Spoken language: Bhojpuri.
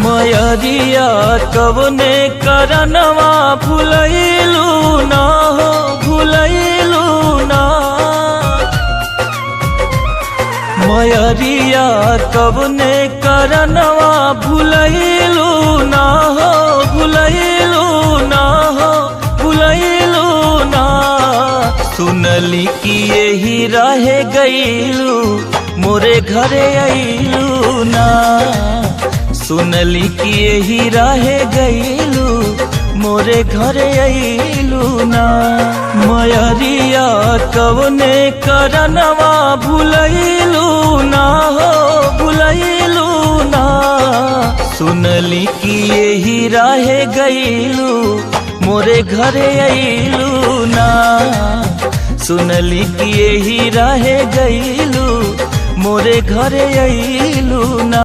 मयरिया कवने करनवा भुलैलू ना हो भुलैलू ना। मयरिया कवने करनवा भुलैलू ना हो भुलैलू ना हो भुलैलू ना। सुनली कि यही रहे गईलू मोरे घरे अइलू ना। सुनली कि यही रहे गईलू मोरे घरे अइलू ना। मयरिया कवने करनवा भुलैलू ना हो भुलैलू ना। सुनली कि यही रहे गईलू मोरे घरे अइलू ना। सुनली कि यही रहे गईलू मोरे घरे अइलू ना।